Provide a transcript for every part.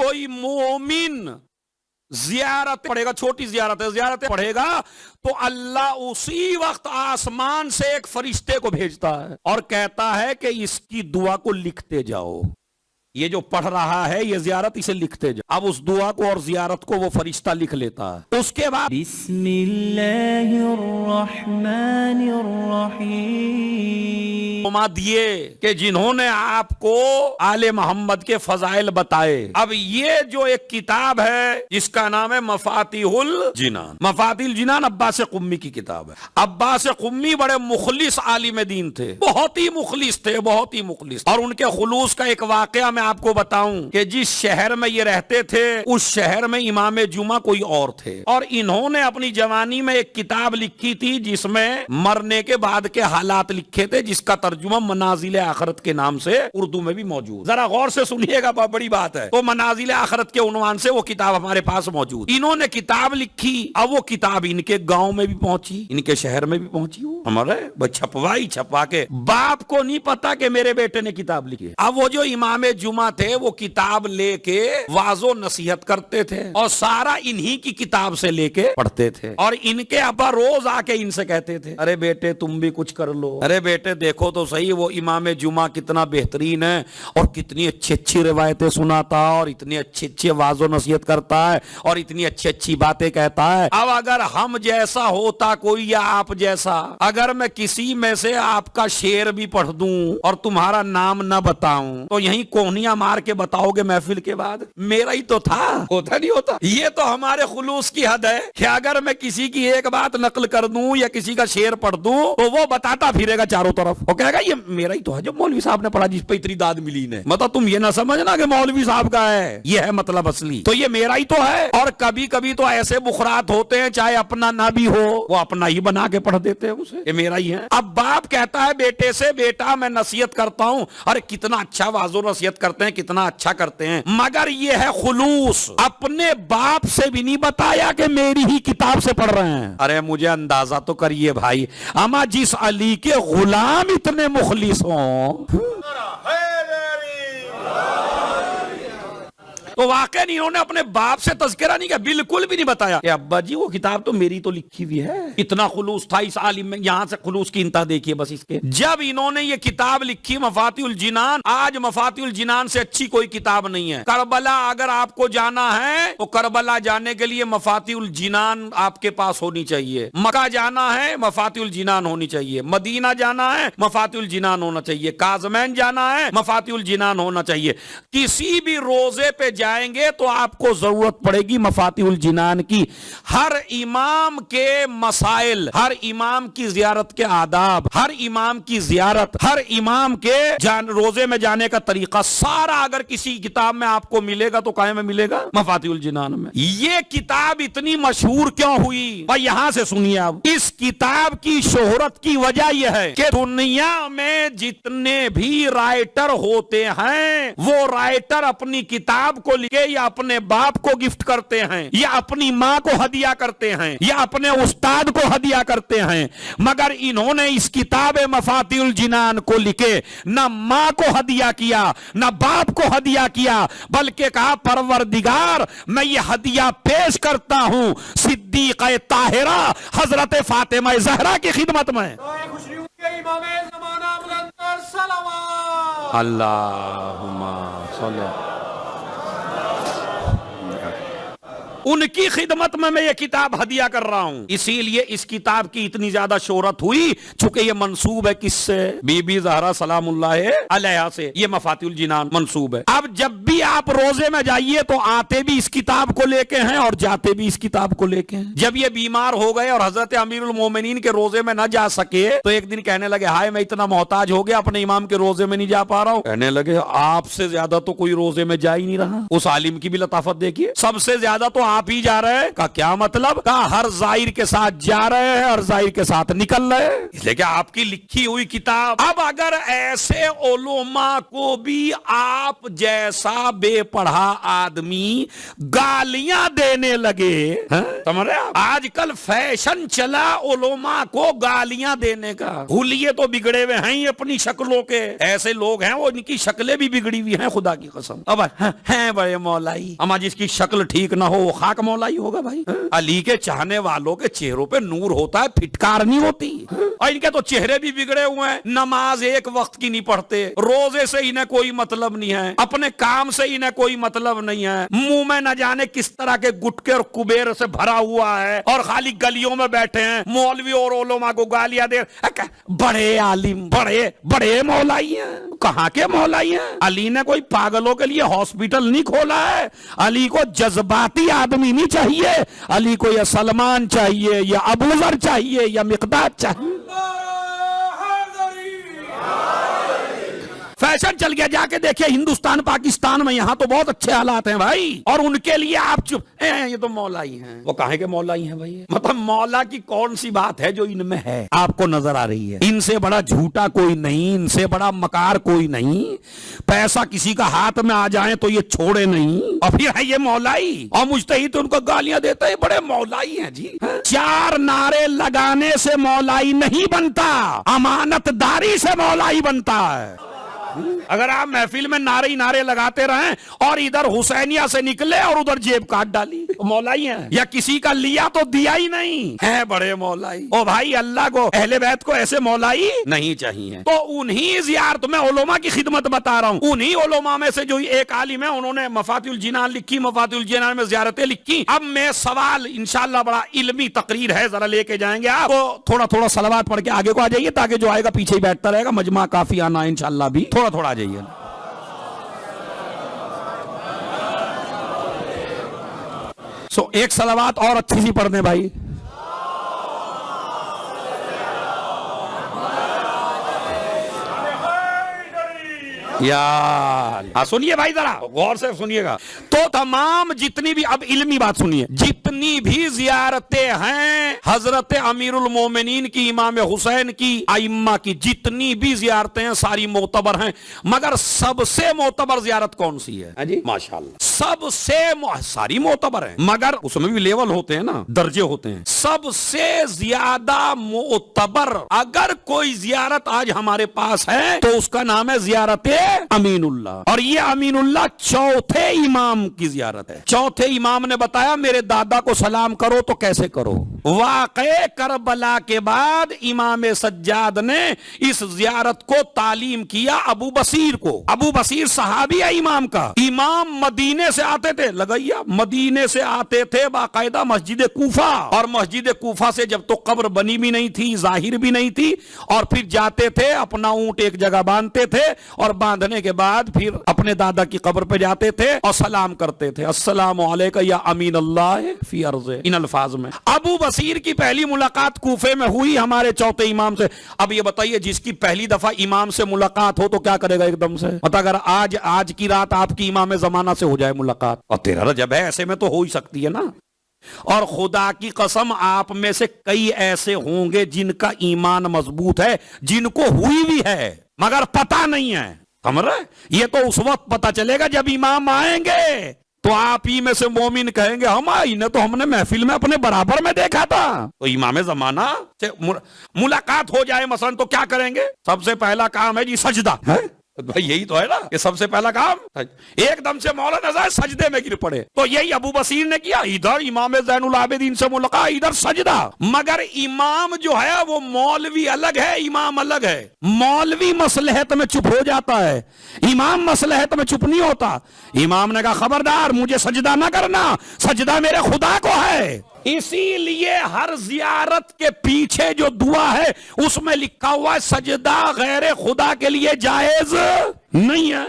کوئی مومن زیارت پڑھے گا، چھوٹی زیارت پڑھے گا تو اللہ اسی وقت آسمان سے ایک فرشتے کو بھیجتا ہے اور کہتا ہے کہ اس کی دعا کو لکھتے جاؤ. یہ جو پڑھ رہا ہے یہ زیارت، اسے لکھتے جاؤ. اب اس دعا کو اور زیارت کو وہ فرشتہ لکھ لیتا ہے. اس کے بعد بسم اللہ الرحمن الرحیم دیے کہ جنہوں نے آپ کو آل محمد کے فضائل بتائے. اب یہ جو ایک کتاب ہے جس کا نام ہے مفاتیح الجنان. مفاتیح الجنان عباس قمی کی کتاب ہے. عباس قمی بڑے مخلص عالم دین تھے، بہت ہی مخلص تھے، بہت ہی مخلص. اور ان کے خلوص کا ایک واقعہ میں آپ کو بتاؤں کہ جس شہر میں یہ رہتے تھے اس شہر میں امام جمعہ کوئی اور تھے، اور انہوں نے اپنی جوانی میں ایک کتاب لکھی تھی جس میں مرنے کے بعد کے حالات لکھے تھے، جس کا ترجمہ منازل آخرت کے نام سے اردو میں بھی موجود. ذرا غور سے سنیے گا، بہت بڑی بات ہے. تو منازل آخرت کے عنوان سے وہ کتاب ہمارے پاس موجود. انہوں نے کتاب لکھی، اب وہ کتاب ان کے گاؤں میں بھی پہنچی، ان کے شہر میں بھی پہنچی. ہمارے چھپوا کے باپ کو نہیں پتا کہ میرے بیٹے نے کتاب لکھی. اب وہ جو امام جمعہ تھے وہ کتاب لے کے واعظ و نصیحت کرتے تھے اور سارا انہی کی کتاب سے لے کے پڑھتے تھے. اور ان کے ابا روز آ کے ان سے کہتے تھے ارے بیٹے تم بھی کچھ کر لو، ارے بیٹے دیکھو تو صحیح وہ امام جمعہ کتنا بہترین ہے اور کتنی اچھی اچھی روایتیں سناتا اور اتنی اچھی اچھی واعظ و نصیحت کرتا ہے اور اتنی اچھی اچھی باتیں کہتا ہے. اب اگر ہم جیسا ہوتا کوئی یا آپ جیسا، اگر میں کسی میں سے آپ کا شعر بھی پڑھ دوں اور تمہارا نام نہ بتاؤں تو یہیں کوہنیاں مار کے بتاؤ گے محفل کے بعد میرا ہی تو تھا. ہوتا نہیں ہوتا. یہ تو ہمارے خلوص کی حد ہے کہ اگر میں کسی کی ایک بات نقل کر دوں یا کسی کا شعر پڑھ دوں تو وہ بتاتا پھرے گا چاروں طرف، وہ کہے گا یہ میرا ہی تو ہے جو مولوی صاحب نے پڑھا جس پہ اتنی داد ملی نے. مطلب تم یہ نہ سمجھنا کہ مولوی صاحب کا ہے، یہ ہے مطلب اصلی تو یہ میرا ہی تو ہے. اور کبھی کبھی تو ایسے بخرات ہوتے ہیں چاہے اپنا نہ بھی ہو وہ اپنا ہی بنا کے پڑھ دیتے ہیں اسے، یہ میرا ہی ہے. اب باپ کہتا ہے بیٹے سے بیٹا میں نصیحت کرتا ہوں، ارے کتنا اچھا واعظ و نصیحت کرتے ہیں، کتنا اچھا کرتے ہیں، مگر یہ ہے خلوص. اپنے باپ سے بھی نہیں بتایا کہ میری ہی کتاب سے پڑھ رہے ہیں. ارے مجھے اندازہ تو کریے بھائی، اما جس علی کے غلام اتنے مخلص ہوں تو واقعی انہوں نے اپنے باپ سے تذکرہ نہیں کیا، بالکل بھی نہیں بتایا کہ ابا جی وہ کتاب تو میری تو لکھی ہوئی ہے. اتنا خلوص تھا اس عالم میں. یہاں سے خلوص کی انتہا دیکھیے بس اس کے. جب انہوں نے یہ کتاب لکھی مفاتیح الجنان، آج مفاتیح الجنان سے اچھی کوئی کتاب نہیں ہے. کربلا اگر آپ کو جانا ہے تو کربلا جانے کے لیے مفاتیح الجنان آپ کے پاس ہونی چاہیے. مکہ جانا ہے مفاتیح الجنان ہونی چاہیے. مدینہ جانا ہے مفاتیح الجنان ہونا چاہیے. کاظمین جانا ہے مفاتیح الجنان ہونا چاہیے. کسی بھی روزے پہ جائیں گے تو آپ کو ضرورت پڑے گی مفاتیح الجنان کی. ہر امام کے مسائل، ہر امام کی زیارت کے آداب، ہر امام کی زیارت، ہر امام کے روزے میں جانے کا طریقہ سارا اگر کسی کتاب میں آپ کو ملے گا تو کہاں میں ملے گا؟ مفاتیح الجنان میں. یہ کتاب اتنی مشہور کیوں ہوئی؟ بھائی یہاں سے سنیے آپ. اس کتاب کی شہرت کی وجہ یہ ہے کہ دنیا میں جتنے بھی رائٹر ہوتے ہیں وہ رائٹر اپنی کتاب کو لکھے یا اپنے باپ کو گفٹ کرتے ہیں یا اپنی ماں کو ہدیہ کرتے ہیں یا اپنے استاد کو ہدیہ کرتے ہیں، مگر انہوں نے اس کتاب مفاتیح الجنان کو لکھے نہ ماں کو ہدیہ کیا نہ باپ کو ہدیہ کیا، بلکہ کہا پروردگار میں یہ ہدیہ پیش کرتا ہوں صدیقہ طاہرہ حضرت فاطمہ زہرا کی خدمت میں. اللہم صلی ان کی خدمت میں یہ کتاب ہدیہ کر رہا ہوں. اسی لیے اس کتاب کی اتنی زیادہ شہرت ہوئی چونکہ یہ منسوب ہے کس سے؟ بی بی زہرا سلام اللہ علیہا سے. یہ مفاتیح الجنان منسوب ہے. اب جب بھی آپ روزے میں جائیے تو آتے بھی اس کتاب کو لے کے ہیں اور جاتے بھی اس کتاب کو لے کے ہیں. جب یہ بیمار ہو گئے اور حضرت امیر المومنین کے روزے میں نہ جا سکے تو ایک دن کہنے لگے ہائے میں اتنا محتاج ہو گیا اپنے امام کے روزے میں نہیں جا پا رہا ہوں. کہنے لگے آپ سے زیادہ تو کوئی روزے میں جا ہی نہیں رہا. اس عالم کی بھی لطافت دیکھیے، سب سے زیادہ تو آپ ہی جا رہے ہیں. کا کیا مطلب؟ کا ہر زائر کے ساتھ جا رہے ہیں اور زائر کے ساتھ نکل رہے ہیں، اس لیے کہ آپ کی لکھی ہوئی کتاب. اب اگر ایسے علماء کو بھی آپ جیسا بے پڑھا آدمی گالیاں دینے لگے تو سمجھ رہے آپ؟ آج کل فیشن چلا علماء کو گالیاں دینے کا. حلیے تو بگڑے ہوئے ہیں اپنی شکلوں کے. ایسے لوگ ہیں وہ ان کی شکلیں بھی بگڑی ہوئی ہیں خدا کی قسم. اب ہیں بڑے مولائی. اما جس کی شکل ٹھیک نہ ہو وہ خاک مولائی ہوگا بھائی. علی کے چاہنے والوں کے چہروں پہ نور ہوتا ہے, پھٹکار نہیں ہوتی. اور ان کے تو چہرے بھی بگڑے ہوئے ہیں. نماز ایک وقت کی نہیں پڑھتے, روزے سے انہیں کوئی مطلب نہیں ہے, اپنے کام سے انہیں کوئی مطلب نہیں ہے, منہ میں نہ جانے کس طرح کے گٹکے اور کبیر سے بھرا ہوا ہے, اور خالی گلیوں میں بیٹھے ہیں مولوی اور علماء کو گالیاں دے. بڑے عالم, بڑے مولائی ہیں. کہاں کے مولائی ہیں؟ علی نے کوئی پاگلوں کے لیے ہاسپٹل نہیں کھولا ہے. علی کو جذباتی آدمی نہیں چاہیے. علی کو یا سلمان چاہیے, یا ابوذر چاہیے, یا مقداد چاہیے. فیشن چل گیا. جا کے دیکھیں ہندوستان پاکستان میں, یہاں تو بہت اچھے حالات ہیں بھائی, اور ان کے لیے آپ چپ یہ تو مولائی ہیں. وہ کہاں کے مولائی ہیں بھائی؟ مطلب مولا کی کون سی بات ہے جو ان میں ہے آپ کو نظر آ رہی ہے؟ ان سے بڑا جھوٹا کوئی نہیں, ان سے بڑا مکار کوئی نہیں. پیسہ کسی کا ہاتھ میں آ جائے تو یہ چھوڑے نہیں, اور پھر ہے یہ مولائی. اور مجتہد ان کو گالیاں دیتے ہیں بڑے مولائی ہیں جی. 4 نعرے لگانے سے مولائی نہیں بنتا, امانت داری سے مولائی بنتا ہے. اگر آپ محفل میں نعرے لگاتے رہیں اور ادھر حسینیہ سے نکلے اور ادھر جیب کاٹ ڈالی, مولائی ہیں. یا کسی کا لیا تو دیا ہی نہیں, ہے بڑے مولائی. او بھائی, اللہ کو اہل بیت کو ایسے مولائی نہیں چاہیے. تو انہی زیارت میں علماء کی خدمت بتا رہا ہوں. انہی علماء میں سے جو ایک عالم ہے, انہوں نے مفاتیح الجنان لکھی, مفاتیح الجنان میں زیارتیں لکھی. اب میں سوال انشاءاللہ بڑا علمی تقریر ہے, ذرا لے کے جائیں گے آپ. تو تھوڑا صلوات پڑھ کے آگے کو آ جائیے, تاکہ جو آئے گا پیچھے ہی بیٹھتا رہے گا. مجمع کافی آنا انشاءاللہ بھی تھوڑا آ جائیے. ایک صلوات اور اچھی سی پڑھ دیں بھائی. یار سنیے بھائی, ذرا غور سے سنیے گا. تو تمام جتنی بھی, اب علمی بات سنیے, جتنی بھی زیارتیں ہیں حضرت امیر المومنین کی, امام حسین کی, ائمہ کی, جتنی بھی زیارتیں ہیں ساری معتبر ہیں. مگر سب سے معتبر زیارت کون سی ہے جی؟ ماشاءاللہ سب سے ساری معتبر ہیں, مگر اس میں بھی لیول ہوتے ہیں نا, درجے ہوتے ہیں. سب سے زیادہ معتبر اگر کوئی زیارت آج ہمارے پاس ہے تو اس کا نام ہے زیارت امین اللہ. اور یہ امین اللہ چوتھے امام کی زیارت ہے. چوتھے امام نے بتایا میرے دادا کو سلام کرو تو کیسے کرو. واقع کربلا کے بعد امام سجاد نے اس زیارت کو تعلیم کیا ابو بصیر کو. ابو بصیر صحابی ہے امام کا. امام مدینے سے آتے تھے, لگائیا, مدینے سے آتے تھے باقاعدہ مسجد کوفہ, اور مسجد کوفہ سے جب تو قبر بنی بھی نہیں تھی, ظاہر بھی نہیں تھی, اور پھر جاتے تھے اپنا اونٹ ایک جگہ باندھتے تھے, اور باندھنے کے بعد پھر اپنے دادا کی قبر پہ جاتے تھے اور سلام کرتے تھے, السلام علیکم یا امین اللہ فی ارض, ان الفاظ میں. ابو بصیر کی پہلی ملاقات کوفے میں ہوئی ہمارے چوتھے امام سے. اب یہ بتائیے, جس کی پہلی دفعہ امام سے ملاقات ہو تو کیا کرے گا ایک دم سے؟ اگر آج کی رات آپ کی امام زمانہ سے ہو جائے ملاقات, اور تیرا رجب ہے, ایسے میں تو ہو ہی سکتی ہے نا. اور خدا کی قسم آپ میں سے کئی ایسے ہوں گے جن کا ایمان مضبوط ہے, جن کو ہوئی بھی ہے مگر پتہ نہیں ہے. سمجھ رہے؟ یہ تو اس وقت پتہ چلے گا جب امام آئیں گے, تو آپ ہی میں سے مومن کہیں گے ہم نے محفل میں اپنے برابر میں دیکھا تھا. تو امام زمانہ سے ملاقات ہو جائے مثلا تو کیا کریں گے؟ سب سے پہلا کام ہے جی سجدہ. بھائی یہی تو ہے نا, یہ سب سے پہلا کام. ایک دم سے مولانا صاحب سجدے میں گر پڑے, تو یہی ابو بصیر نے کیا. ادھر امام زین العابدین سے ملاقات, ادھر سجدہ. مگر امام جو ہے وہ مولوی الگ ہے, امام الگ ہے. مولوی مصلحت میں چپ ہو جاتا ہے, امام مصلحت میں چپ نہیں ہوتا. امام نے کہا خبردار مجھے سجدہ نہ کرنا, سجدہ میرے خدا کو ہے. اسی لیے ہر زیارت کے پیچھے جو دعا ہے اس میں لکھا ہوا ہے سجدہ غیر خدا کے لیے جائز نہیں ہے.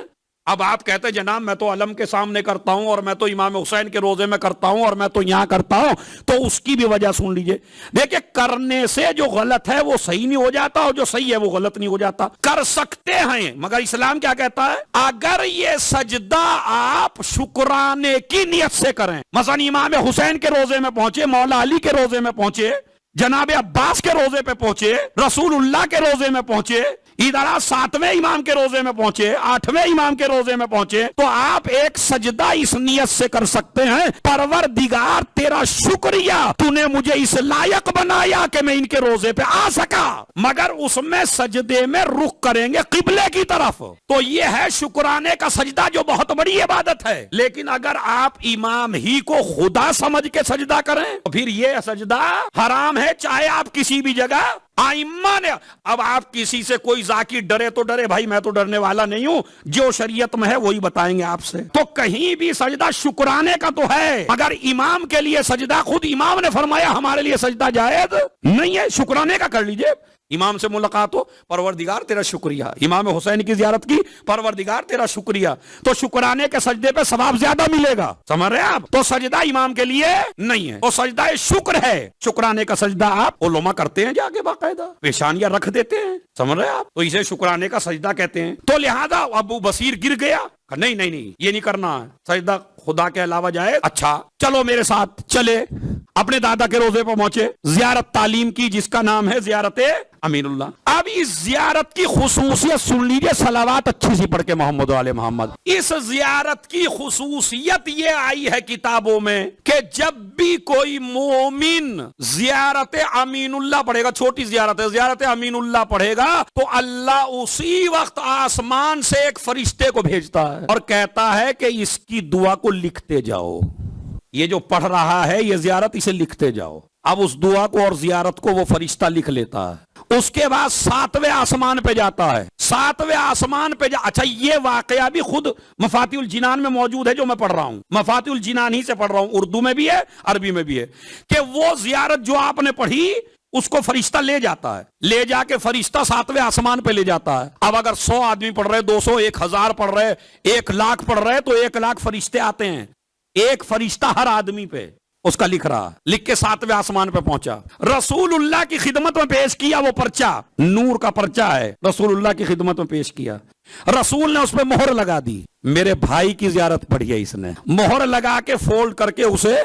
اب آپ کہتے ہیں جناب میں تو علم کے سامنے کرتا ہوں, اور میں تو امام حسین کے روزے میں کرتا ہوں, اور میں تو یہاں کرتا ہوں, تو اس کی بھی وجہ سن لیجئے. دیکھیں کرنے سے جو غلط ہے وہ صحیح نہیں ہو جاتا, اور جو صحیح ہے وہ غلط نہیں ہو جاتا. کر سکتے ہیں, مگر اسلام کیا کہتا ہے؟ اگر یہ سجدہ آپ شکرانے کی نیت سے کریں, مثلا امام حسین کے روزے میں پہنچے, مولا علی کے روزے میں پہنچے, جناب عباس کے روزے پہ پہنچے, رسول اللہ کے روزے میں پہنچے, ادھر آپ 7ویں امام کے روزے میں پہنچے، 8ویں امام کے روزے میں پہنچے تو آپ ایک سجدہ اس نیت سے کر سکتے ہیں، پروردگار تیرا شکریہ، تو نے مجھے اس لائق بنایا کہ میں ان کے روزے پہ آ سکا، مگر اس میں سجدے میں رخ کریں گے قبلے کی طرف، تو یہ ہے شکرانے کا سجدہ جو بہت بڑی عبادت ہے۔ لیکن اگر آپ امام ہی کو خدا سمجھ کے سجدہ کریں تو پھر یہ سجدہ حرام ہے، چاہے آپ کسی بھی جگہ آئمہ نے۔ اب آپ کسی سے کوئی ذاکر ڈرے تو ڈرے، بھائی میں تو ڈرنے والا نہیں ہوں، جو شریعت میں ہے وہی بتائیں گے آپ سے۔ تو کہیں بھی سجدہ شکرانے کا تو ہے، مگر امام کے لیے سجدہ خود امام نے فرمایا ہمارے لیے سجدہ جائز نہیں ہے، شکرانے کا کر لیجئے۔ امام سے ملاقات ہو، پروردگار تیرا شکریہ، امام حسین کی زیارت کی، پروردگار تیرا شکریہ، تو شکرانے کے سجدے پہ ثواب زیادہ ملے گا، سمجھ رہے ہیں آپ؟ تو سجدہ امام کے لیے نہیں ہے، تو سجدہ شکر ہے، شکرانے کا سجدہ آپ علماء کرتے ہیں، جا کے باقاعدہ پیشانیاں رکھ دیتے ہیں، سمجھ رہے ہیں آپ؟ تو اسے شکرانے کا سجدہ کہتے ہیں۔ تو لہذا ابو بصیر گر گیا، نہیں نہیں نہیں یہ نہیں کرنا ہے، سجدہ خدا کے علاوہ جائے۔ اچھا چلو میرے ساتھ چلے، اپنے دادا کے روزے پر پہنچے، زیارت تعلیم کی جس کا نام ہے زیارت امین اللہ۔ اب اس زیارت کی خصوصیت سن لیجیے، صلوات اچھی سی پڑھ کے محمد و آل محمد۔ اس زیارت کی خصوصیت یہ آئی ہے کتابوں میں کہ جب بھی کوئی مومن زیارت امین اللہ پڑھے گا، چھوٹی زیارت ہے، زیارت امین اللہ پڑھے گا تو اللہ اسی وقت آسمان سے ایک فرشتے کو بھیجتا ہے اور کہتا ہے کہ اس کی دعا کو لکھتے جاؤ، یہ جو پڑھ رہا ہے یہ زیارت اسے لکھتے جاؤ۔ اب اس دعا کو اور زیارت کو وہ فرشتہ لکھ لیتا ہے، اس کے بعد 7ویں آسمان پہ جاتا ہے، 7ویں آسمان پہ اچھا یہ واقعہ بھی خود مفاتیح الجنان میں موجود ہے جو میں پڑھ رہا ہوں، مفاتیح الجنان ہی سے پڑھ رہا ہوں، اردو میں بھی ہے عربی میں بھی ہے، کہ وہ زیارت جو آپ نے پڑھی اس کو فرشتہ لے جاتا ہے، لے جا کے فرشتہ 7ویں آسمان پہ لے جاتا ہے۔ اب اگر 100 آدمی پڑھ رہے، 200، 1000 پڑھ رہے، 1,00,000 پڑھ رہے تو 1,00,000 فرشتے آتے ہیں، ایک فرشتہ ہر آدمی پہ اس کا لکھ رہا، لکھ کے 7ویں آسمان پہ پہنچا، رسول اللہ کی خدمت میں پیش کیا، وہ پرچہ نور کا پرچہ ہے، رسول اللہ کی خدمت میں پیش کیا، رسول نے اس پہ مہر لگا دی، میرے بھائی کی زیارت پڑھی ہے اس نے، مہر لگا کے فولڈ کر کے اسے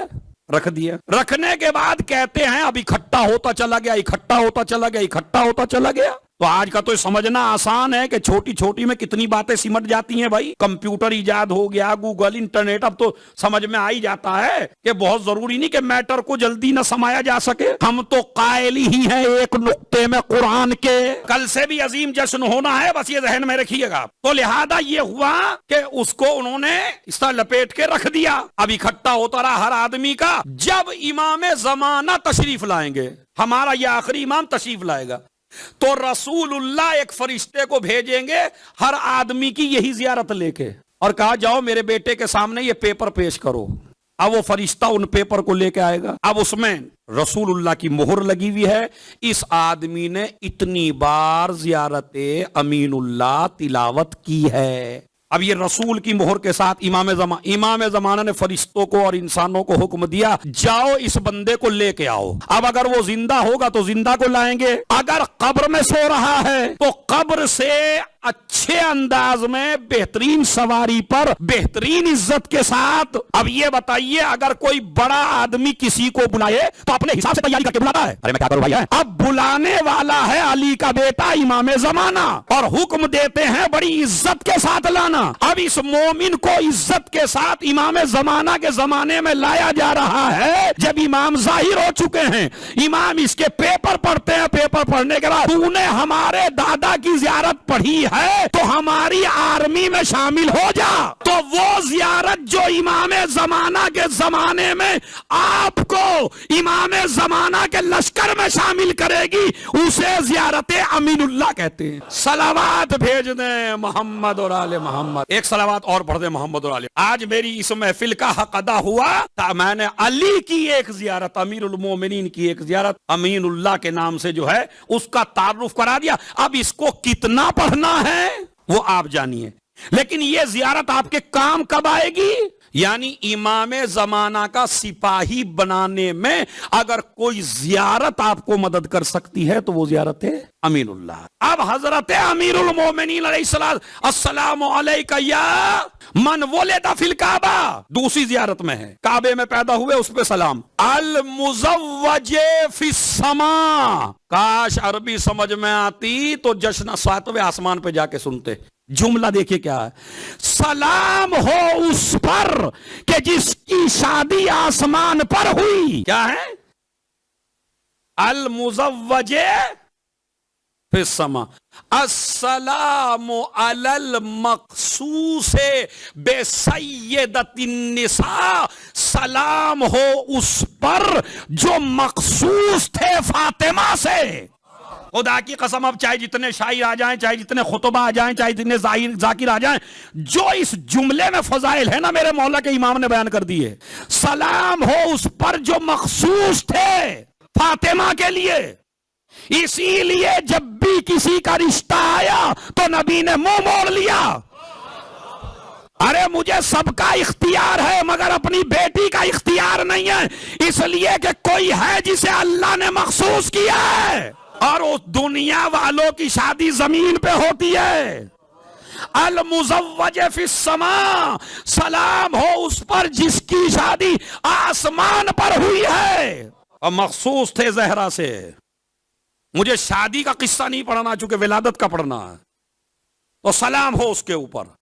رکھ دیا، رکھنے کے بعد کہتے ہیں اب اکٹھا ہوتا چلا گیا، اکٹھا ہوتا چلا گیا، اکٹھا ہوتا چلا گیا۔ تو آج کا تو سمجھنا آسان ہے کہ چھوٹی چھوٹی میں کتنی باتیں سمٹ جاتی ہیں بھائی، کمپیوٹر ایجاد ہو گیا، گوگل، انٹرنیٹ، اب تو سمجھ میں آ ہی جاتا ہے کہ بہت ضروری نہیں کہ میٹر کو جلدی نہ سمایا جا سکے، ہم تو قائل ہی ہیں ایک نقطے میں قرآن کے، کل سے بھی عظیم جشن ہونا ہے، بس یہ ذہن میں رکھیے گا۔ تو لہذا یہ ہوا کہ اس کو انہوں نے اس طرح لپیٹ کے رکھ دیا، اب اکٹھا ہوتا رہا ہر آدمی کا۔ جب امام زمانہ تشریف لائیں گے، ہمارا یہ آخری امام تشریف لائے گا، تو رسول اللہ ایک فرشتے کو بھیجیں گے ہر آدمی کی یہی زیارت لے کے، اور کہا جاؤ میرے بیٹے کے سامنے یہ پیپر پیش کرو۔ اب وہ فرشتہ ان پیپر کو لے کے آئے گا، اب اس میں رسول اللہ کی مہر لگی ہوئی ہے، اس آدمی نے اتنی بار زیارت امین اللہ تلاوت کی ہے۔ اب یہ رسول کی مہر کے ساتھ امام زمانہ نے فرشتوں کو اور انسانوں کو حکم دیا جاؤ اس بندے کو لے کے آؤ۔ اب اگر وہ زندہ ہوگا تو زندہ کو لائیں گے، اگر قبر میں سو رہا ہے تو قبر سے اچھے انداز میں بہترین سواری پر بہترین عزت کے ساتھ۔ اب یہ بتائیے اگر کوئی بڑا آدمی کسی کو بلائے تو اپنے حساب سے تیاری کر کے بلاتا ہے، ارے میں کیا کروں بھائی، اب بلانے والا ہے علی کا بیٹا امام زمانہ، اور حکم دیتے ہیں بڑی عزت کے ساتھ لانا۔ اب اس مومن کو عزت کے ساتھ امام زمانہ کے زمانے میں لایا جا رہا ہے، جب امام ظاہر ہو چکے ہیں، امام اس کے پیپر پڑھتے ہیں، پیپر پڑھنے کے بعد تو نے ہمارے دادا کی زیارت پڑھی ہے تو ہماری آرمی میں شامل ہو جا۔ تو وہ زیارت جو امام زمانہ کے زمانے میں آپ کو امام زمانہ کے لشکر میں شامل کرے گی اسے زیارت امین اللہ کہتے ہیں۔ صلوات بھیج دیں محمد اور آل محمد، ایک صلوات اور پڑھ دیں محمد اور آل۔ آج میری اس محفل کا حق ادا ہوا تا میں نے علی کی ایک زیارت، امیر المومنین کی ایک زیارت امین اللہ کے نام سے جو ہے اس کا تعارف کرا دیا۔ اب اس کو کتنا پڑھنا ہے وہ آپ جانیے، لیکن یہ زیارت آپ کے کام کب آئے گی؟ یعنی امام زمانہ کا سپاہی بنانے میں اگر کوئی زیارت آپ کو مدد کر سکتی ہے تو وہ زیارت ہے امین اللہ. اب حضرت امیر المومنین علیہ السلام علیکہ یا من ولد فی الکعبہ دوسری زیارت میں ہے, کعبے میں پیدا ہوئے اس پہ سلام. المزوج فی السماء, کاش عربی سمجھ میں آتی تو جشن ساتویں آسمان پہ جا کے سنتے. جملہ دیکھیے کیا ہے, سلام ہو اس پر کہ جس کی شادی آسمان پر ہوئی. کیا ہے؟ المزوج فی السماء. السلام علی المقصوص بسیدۃ النساء, سلام ہو اس پر جو مخصوص تھے فاطمہ سے. خدا کی قسم, اب چاہے جتنے شاعر آ جائیں, چاہے جتنے خطبہ آ جائیں, چاہے جتنے ذاکر آ جائیں, جو اس جملے میں فضائل ہے نا میرے مولا کے امام نے بیان کر دیے. سلام ہو اس پر جو مخصوص تھے فاطمہ کے لیے. اسی لیے جب بھی کسی کا رشتہ آیا تو نبی نے منہ موڑ لیا. ارے مجھے سب کا اختیار ہے مگر اپنی بیٹی کا اختیار نہیں ہے, اس لیے کہ کوئی ہے جسے اللہ نے مخصوص کیا ہے, اور اس دنیا والوں کی شادی زمین پہ ہوتی ہے. المزوج فی السماء, سلام ہو اس پر جس کی شادی آسمان پر ہوئی ہے اور مخصوص تھے زہرا سے. مجھے شادی کا قصہ نہیں پڑھنا چونکہ ولادت کا پڑھنا ہے, تو سلام ہو اس کے اوپر.